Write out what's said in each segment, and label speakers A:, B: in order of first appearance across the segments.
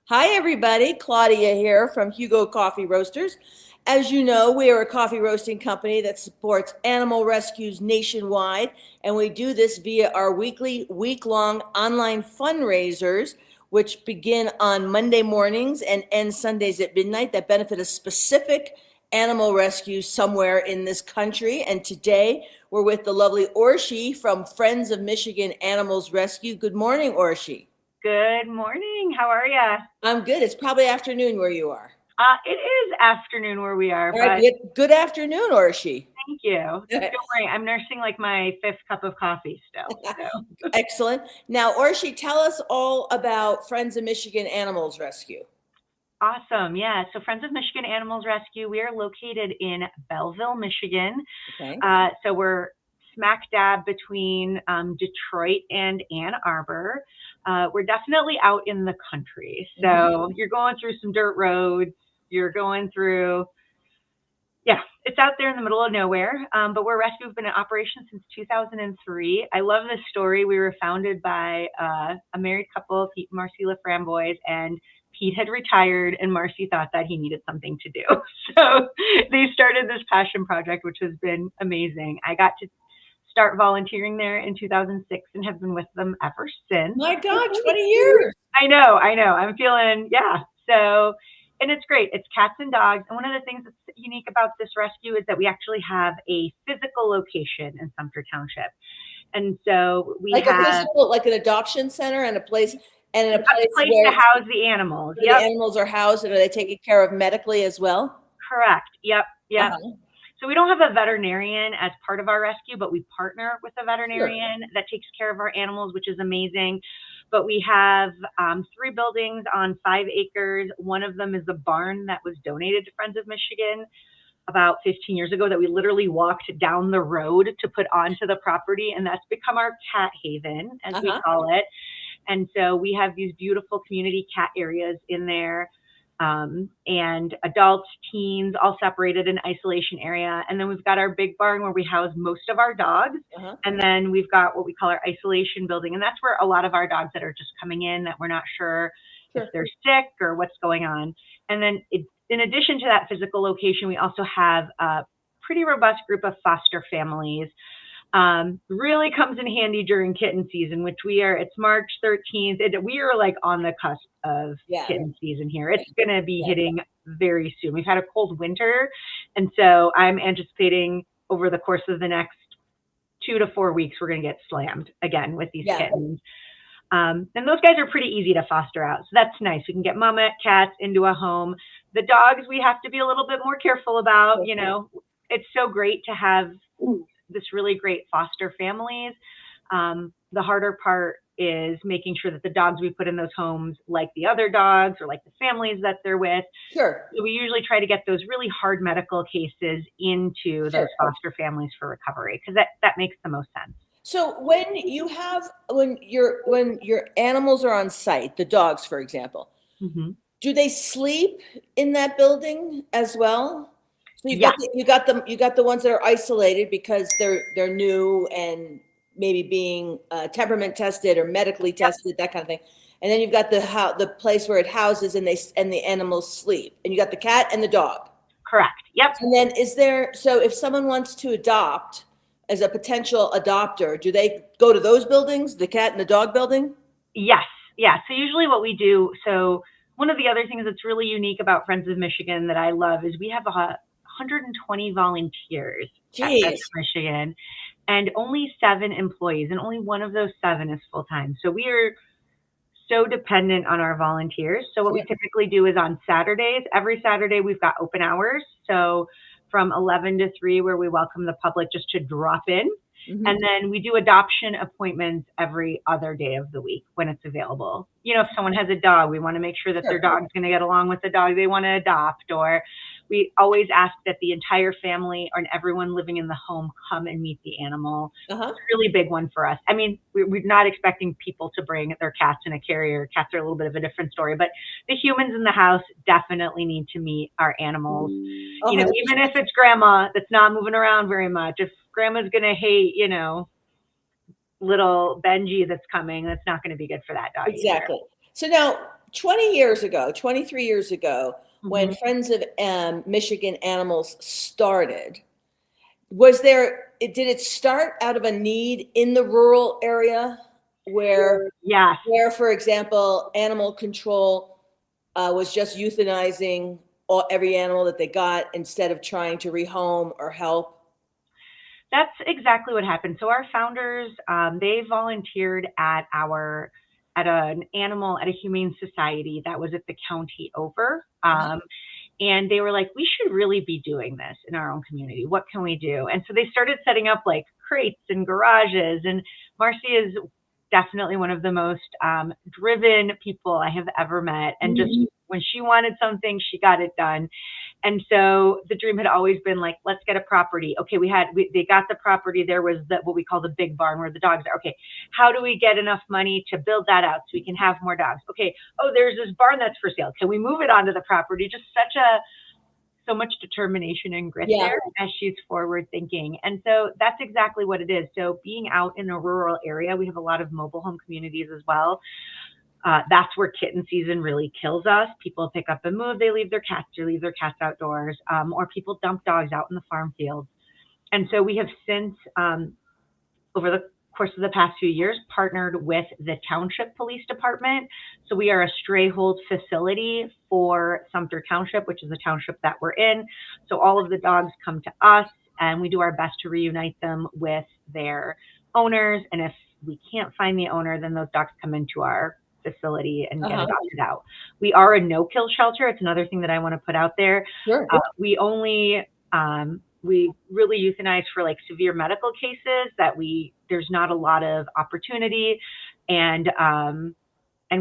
A: Hi, everybody. Claudia here from Hugo Coffee Roasters. As you know, we are a coffee roasting company that supports animal rescues nationwide, and we do this via our week-long online fundraisers, which begin on Monday mornings and end Sundays at midnight, that benefit a specific animal rescue somewhere in this country. And today, we're with the lovely Orshi from Friends of Michigan Animals Rescue. Good morning, Orshi.
B: Good morning. How are you?
A: I'm good. It's probably afternoon where you are.
B: It is afternoon where we are,
A: All right, good afternoon, Orshi.
B: thank you. Don't worry, I'm nursing like my 5th cup of coffee still. So.
A: Excellent. Now, Orshi, tell us all about Friends of Michigan Animals Rescue.
B: Awesome. Yeah. So Friends of Michigan Animals Rescue, we are located in Belleville, Michigan.
A: Okay.
B: So we're smack dab between Detroit and Ann Arbor. We're definitely out in the country. So you're going through some dirt roads. You're going through, it's out there in the middle of nowhere. But we're a rescue. We've been in operation since 2003. I love this story. We were founded by a married couple, Pete and Marcy LaFramboise, and Pete had retired and Marcy thought that he needed something to do. So they started this passion project, which has been amazing. I got to start volunteering there in 2006 and have been with them ever since.
A: My God, 20 years.
B: I know. I'm feeling, So, and it's great. It's cats and dogs. And one of the things that's unique about this rescue is that we actually have a physical location in Sumter Township. And so we have
A: like an adoption center and a place
B: where to house the animals.
A: The animals are housed, and are they taken care of medically as well?
B: Correct. Yep. So we don't have a veterinarian as part of our rescue, but we partner with a veterinarian that takes care of our animals, which is amazing. But we have 3 buildings on 5 acres. One of them is a barn that was donated to Friends of Michigan about 15 years ago that we literally walked down the road to put onto the property. And that's become our cat haven, as we call it. And so we have these beautiful community cat areas in there. And adults, teens, all separated in isolation area. And then we've got our big barn where we house most of our dogs. And then we've got what we call our isolation building. And that's where a lot of our dogs that are just coming in that we're not sure if they're sick or what's going on. And then in addition to that physical location, we also have a pretty robust group of foster families. Really comes in handy during kitten season, which it's March 13th. We are like on the cusp of kitten season here. It's going to be hitting very soon. We've had a cold winter. And so I'm anticipating over the course of the next 2 to 4 weeks, we're going to get slammed again with these kittens. And those guys are pretty easy to foster out. So that's nice. We can get mama cats into a home. The dogs, we have to be a little bit more careful about, it's so great to have this really great foster families. The harder part is making sure that the dogs we put in those homes like the other dogs or like the families that they're with.
A: So
B: we usually try to get those really hard medical cases into those foster families for recovery, because that makes the most sense.
A: So when your animals are on site, the dogs, for example, do they sleep in that building as well? So you got the ones that are isolated because they're new and maybe being temperament tested or medically tested, that kind of thing. And then you've got the place where it houses and the animals sleep. And you got the cat and the dog.
B: Correct. Yep.
A: And then so if someone wants to adopt as a potential adopter, do they go to those buildings, the cat and the dog building?
B: Yes. Yeah. So usually what we do, so one of the other things that's really unique about Friends of Michigan that I love is we have 120 volunteers at Friends of Michigan and only 7 employees, and only one of those 7 is full-time. So we are so dependent on our volunteers. So what we typically do is on Saturdays, every Saturday we've got open hours. So from 11 to 3, where we welcome the public just to drop in. And then we do adoption appointments every other day of the week when it's available. If someone has a dog, we want to make sure that their dog's going to get along with the dog they want to adopt, or we always ask that the entire family and everyone living in the home come and meet the animal. It's a really big one for us. I mean, we're not expecting people to bring their cats in a carrier. Cats are a little bit of a different story, but the humans in the house definitely need to meet our animals. Even if it's grandma that's not moving around very much, if grandma's going to hate, little Benji that's coming, that's not going to be good for that dog.
A: Exactly.
B: Either.
A: So now 20 years ago, 23 years ago, when
B: Mhm.
A: Friends of Michigan Animals started, did it start out of a need in the rural area
B: Yes.
A: where, for example, animal control was just euthanizing every animal that they got instead of trying to rehome or help?
B: That's exactly what happened. So our founders, they volunteered at an animal at a humane society that was at the county over. And they were like, we should really be doing this in our own community. What can we do? And so they started setting up like crates and garages. And Marcy is definitely one of the most driven people I have ever met. And just when she wanted something, she got it done. And so the dream had always been like, let's get a property. Okay, they got the property. There was what we call the big barn where the dogs are. Okay, how do we get enough money to build that out so we can have more dogs? Okay, oh, there's this barn that's for sale. Can we move it onto the property? Just so much determination and grit
A: Yeah.
B: there as she's forward thinking. And so that's exactly what it is. So being out in a rural area, we have a lot of mobile home communities as well. That's where kitten season really kills us. People pick up and move, they leave their cats outdoors, or people dump dogs out in the farm fields. And so we have since, over the course of the past few years, partnered with the Township Police Department. So we are a stray hold facility for Sumter Township, which is the township that we're in. So all of the dogs come to us, and we do our best to reunite them with their owners. And if we can't find the owner, then those dogs come into our facility and get adopted out. We are a no-kill shelter. It's another thing that I want to put out there.
A: Sure.
B: We really euthanize for like severe medical cases that there's not a lot of opportunity, and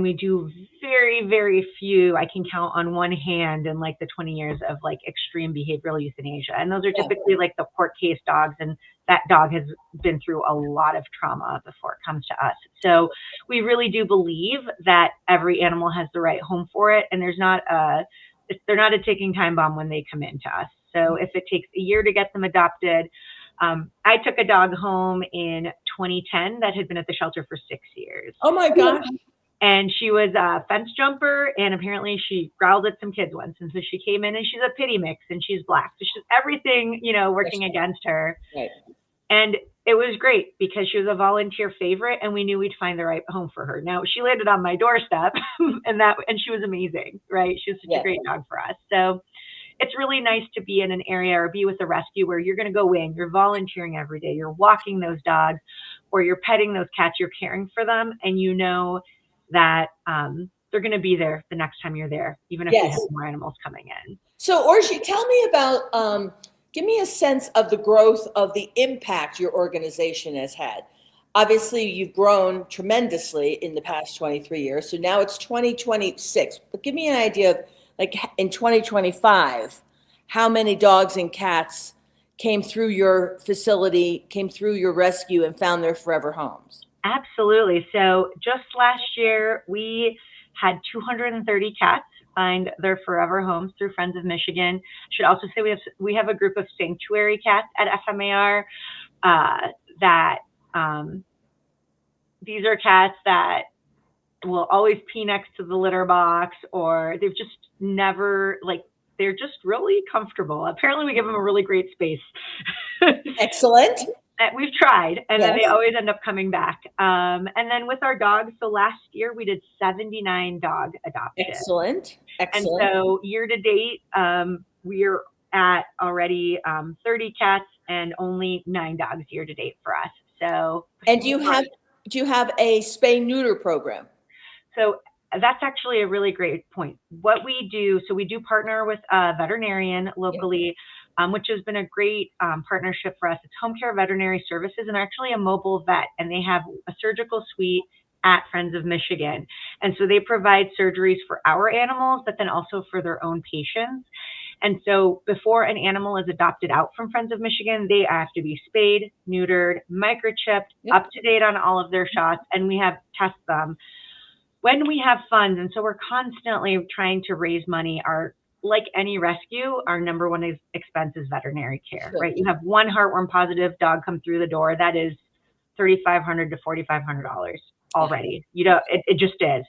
B: we do very, very few. I can count on one hand in like the 20 years of like extreme behavioral euthanasia. And those are typically like the court case dogs. And that dog has been through a lot of trauma before it comes to us. So we really do believe that every animal has the right home for it. And they're not a ticking time bomb when they come into us. So if it takes a year to get them adopted, I took a dog home in 2010 that had been at the shelter for 6 years.
A: Oh my gosh.
B: And she was a fence jumper, and apparently she growled at some kids once. And so she came in, and she's a pity mix, and she's black. So she's everything, working against her.
A: Right.
B: And it was great because she was a volunteer favorite, and we knew we'd find the right home for her. Now she landed on my doorstep, and she was amazing, right? She was such a great dog for us. So it's really nice to be in an area or be with a rescue where you're going to go in, you're volunteering every day, you're walking those dogs, or you're petting those cats, you're caring for them, and you know that they're going to be there the next time you're there, even if we have more animals coming in.
A: So, Orshi, tell me about, give me a sense of the growth of the impact your organization has had. Obviously, you've grown tremendously in the past 23 years. So now it's 2026. But give me an idea of, like, in 2025, how many dogs and cats came through your facility, came through your rescue, and found their forever homes?
B: Absolutely. So just last year, we had 230 cats find their forever homes through Friends of Michigan. Should also say we have a group of sanctuary cats at FMAR that these are cats that will always pee next to the litter box, or they've just never, they're just really comfortable. Apparently we give them a really great space.
A: Excellent.
B: We've tried, and then they always end up coming back. And then with our dogs, so last year we did 79 dog adoptions.
A: Excellent.
B: And so year to date, we're at already 30 cats and only 9 dogs year to date for us. So,
A: and do you have a spay neuter program?
B: So that's actually a really great point. What we do, so we do partner with a veterinarian locally, which has been a great partnership for us. It's Home Care Veterinary Services, and actually a mobile vet, and they have a surgical suite at Friends of Michigan. And so they provide surgeries for our animals, but then also for their own patients. And so before an animal is adopted out from Friends of Michigan, they have to be spayed, neutered, microchipped, up to date on all of their shots, and we have test them when we have funds. And so we're constantly trying to raise money. Like any rescue, our number one expense is veterinary care, right? You have one heartworm positive dog come through the door, that is $3,500 to $4,500 already. It just is.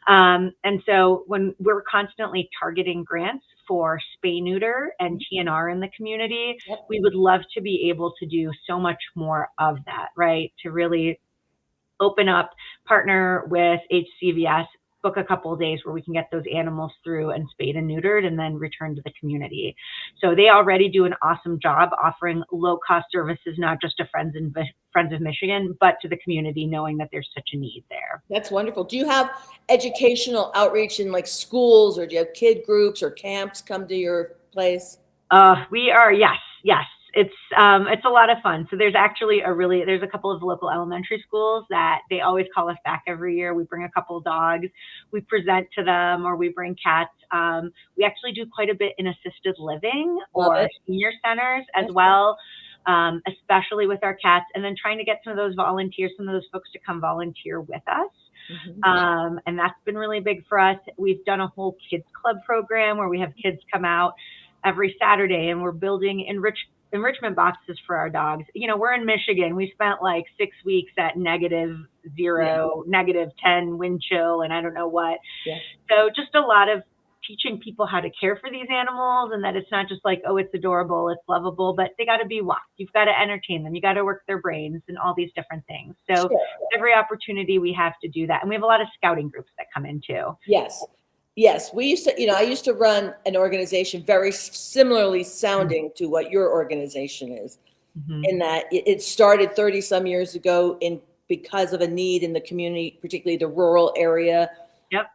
B: And so when we're constantly targeting grants for spay neuter and TNR in the community,
A: Yep.
B: we would love to be able to do so much more of that, right? To really open up, partner with HCVS, book a couple of days where we can get those animals through and spayed and neutered and then return to the community. So they already do an awesome job offering low-cost services, not just to Friends of Michigan, but to the community, knowing that there's such a need there.
A: That's wonderful. Do you have educational outreach in like schools, or do you have kid groups or camps come to your place?
B: We are, yes. It's a lot of fun. So there's actually there's a couple of local elementary schools that they always call us back every year. We bring a couple of dogs, we present to them, or we bring cats. We actually do quite a bit in assisted living or senior centers as well, especially with our cats, and then trying to get some of those folks to come volunteer with us. And that's been really big for us. We've done a whole kids club program where we have kids come out every Saturday, and we're building enrichment boxes for our dogs. You know, we're in Michigan. We spent like 6 weeks at -0, -10 wind chill, and I don't know what.
A: Yeah.
B: So just a lot of teaching people how to care for these animals, and that it's not just like, oh, it's adorable, it's lovable, but they got to be walked. You've got to entertain them. You got to work their brains and all these different things. So every opportunity we have to do that. And we have a lot of scouting groups that come in too.
A: Yes. We used to, I used to run an organization very similarly sounding to what your organization is, in that it started 30 some years ago because of a need in the community, particularly the rural area.
B: Yep.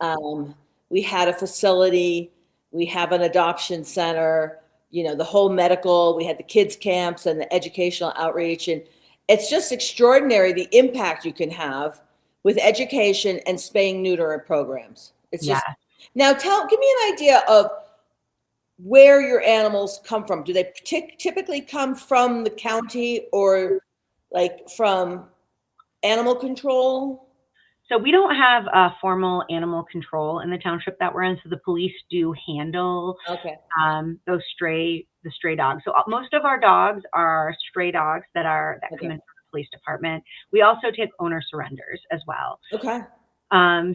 A: We had a facility, we have an adoption center, the whole medical, we had the kids camps and the educational outreach. And it's just extraordinary the impact you can have with education and spaying neuter programs. It's just, now give me an idea of where your animals come from. Do they typically come from the county or like from animal control?
B: So we don't have a formal animal control in the township that we're in. So the police do handle the stray dogs. So most of our dogs are stray dogs that come in from the police department. We also take owner surrenders as well.
A: Okay.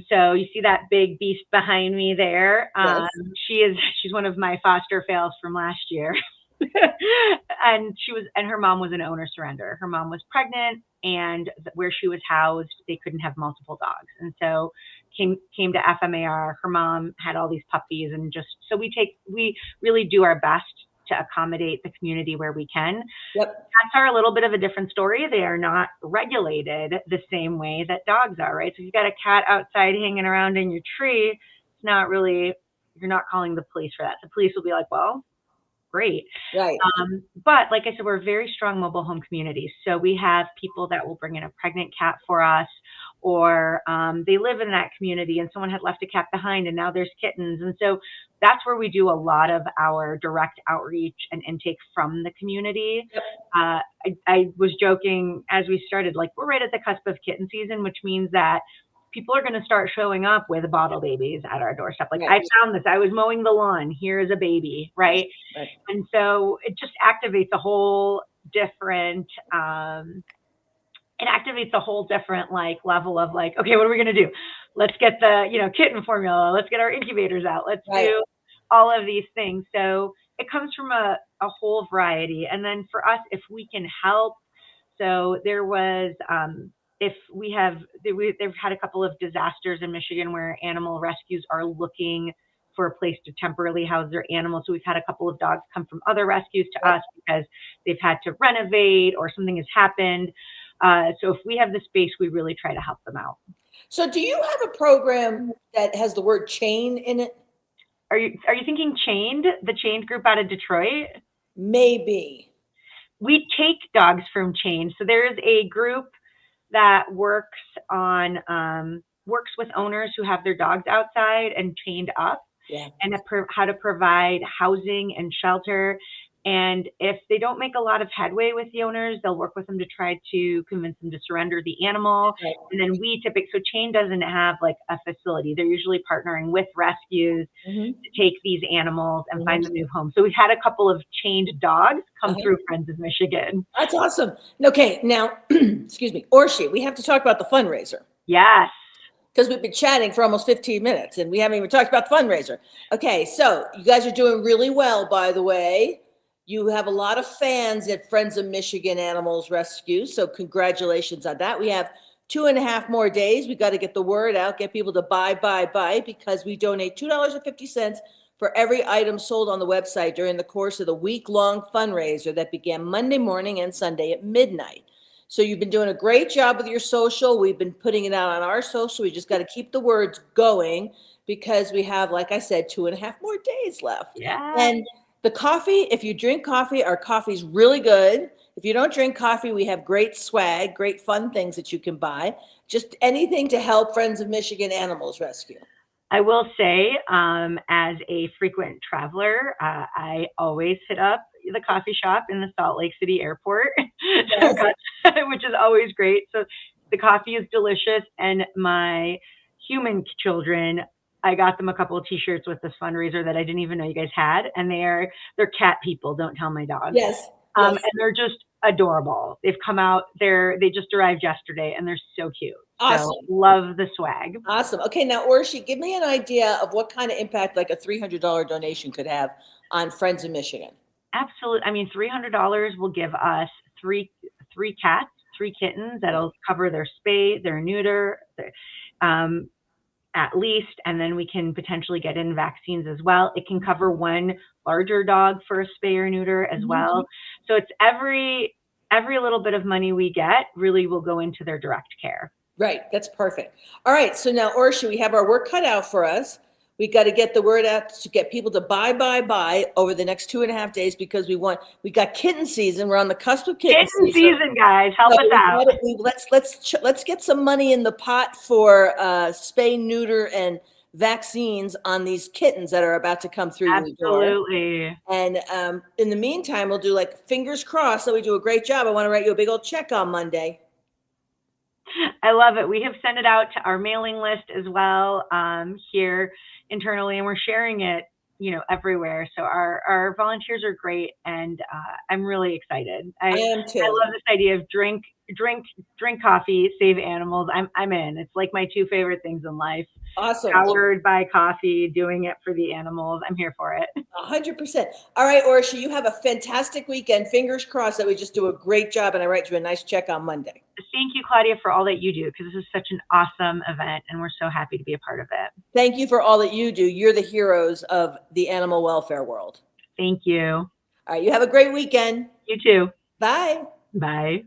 B: So you see that big beast behind me there. She's one of my foster fails from last year. and her mom was an owner surrender. Her mom was pregnant, and where she was housed, they couldn't have multiple dogs. And so came to FMAR. Her mom had all these puppies, and so we really do our best to accommodate the community where we can.
A: Yep.
B: Cats are a little bit of a different story. They are not regulated the same way that dogs are, right? So if you've got a cat outside hanging around in your tree, it's not really, you're not calling the police for that. The police will be like, well, great.
A: Right.
B: But like I said, we're a very strong mobile home community. So we have people that will bring in a pregnant cat for us, or they live in that community and someone had left a cat behind and now there's kittens. And so that's where we do a lot of our direct outreach and intake from the community. Yep. I was joking as we started, like we're right at the cusp of kitten season, which means that people are going to start showing up with bottle babies at our doorstep. Like, I found this, I was mowing the lawn, here is a baby, right? And so it just activates a whole different, like level of like, okay, what are we going to do? Let's get the, kitten formula. Let's get our incubators out. Let's do all of these things. So it comes from a whole variety. And then for us, if we can help, so there was, they've had a couple of disasters in Michigan where animal rescues are looking for a place to temporarily house their animals. So we've had a couple of dogs come from other rescues to us because they've had to renovate or something has happened. So if we have the space, we really try to help them out.
A: So do you have a program that has the word chain in it?
B: Are you thinking Chained, the Chained group out of Detroit?
A: Maybe.
B: We take dogs from Chained. So there's a group that works with owners who have their dogs outside and chained up, and how to provide housing and shelter. And if they don't make a lot of headway with the owners, they'll work with them to try to convince them to surrender the animal. Right. And then so Chain doesn't have like a facility. They're usually partnering with rescues to take these animals and find them new homes. So we've had a couple of chained dogs come through Friends of Michigan.
A: That's awesome. Okay, now, excuse me, Orshi, we have to talk about the fundraiser.
B: Yes.
A: because we've been chatting for almost 15 minutes and we haven't even talked about the fundraiser. Okay, so you guys are doing really well, by the way. You have a lot of fans at Friends of Michigan Animals Rescue, so congratulations on that. We have 2.5 more days. We got to get the word out, get people to buy, because we donate $2.50 for every item sold on the website during the course of the week-long fundraiser that began Monday morning and Sunday at midnight. So you've been doing a great job with your social. We've been putting it out on our social. We just got to keep the words going because we have, like I said, 2.5 more days left.
B: Yeah.
A: And the coffee, if you drink coffee, our coffee's really good. If you don't drink coffee, we have great swag, great fun things that you can buy. Just anything to help Friends of Michigan Animals Rescue.
B: I will say, as a frequent traveler, I always hit up the coffee shop in the Salt Lake City airport,
A: Yes.
B: which is always great. So the coffee is delicious, and my human children, I got them a couple of T-shirts with this fundraiser that I didn't even know you guys had, and they're cat people. Don't tell my dog.
A: Yes.
B: And they're just adorable. They've come out. They just arrived yesterday, and they're so cute.
A: Awesome.
B: So love the swag.
A: Awesome. Okay, now Orshi, give me an idea of what kind of impact like a $300 donation could have on Friends of Michigan.
B: Absolutely. I mean, $300 will give us three cats, 3 kittens that'll cover their spay, their neuter, at least, and then we can potentially get in vaccines as well. It can cover one larger dog for a spay or neuter as well. So it's every little bit of money we get really will go into their direct care.
A: Right. That's perfect. All right. So now, Orshi, we have our work cut out for us. We got to get the word out to get people to buy over the next 2.5 days because we got kitten season. We're on the cusp of kitten
B: season, guys. Help us out.
A: Let's get some money in the pot for spay, neuter, and vaccines on these kittens that are about to come through the door.
B: Absolutely.
A: And in the meantime, we'll do like fingers crossed that we do a great job. I want to write you a big old check on Monday.
B: I love it. We have sent it out to our mailing list as well here internally, and we're sharing it, everywhere. So our volunteers are great, and I'm really excited. I
A: am too.
B: I love this idea of drink coffee, save animals. I'm in. It's like my 2 favorite things in life.
A: Awesome.
B: Powered by coffee, doing it for the animals. I'm here for it.
A: 100%. All right, Orshi, you have a fantastic weekend. Fingers crossed that we just do a great job and I write you a nice check on Monday.
B: Thank you, Claudia, for all that you do, because this is such an awesome event and we're so happy to be a part of it.
A: Thank you for all that you do. You're the heroes of the animal welfare world.
B: Thank you.
A: All right, you have a great weekend.
B: You too.
A: Bye.
B: Bye.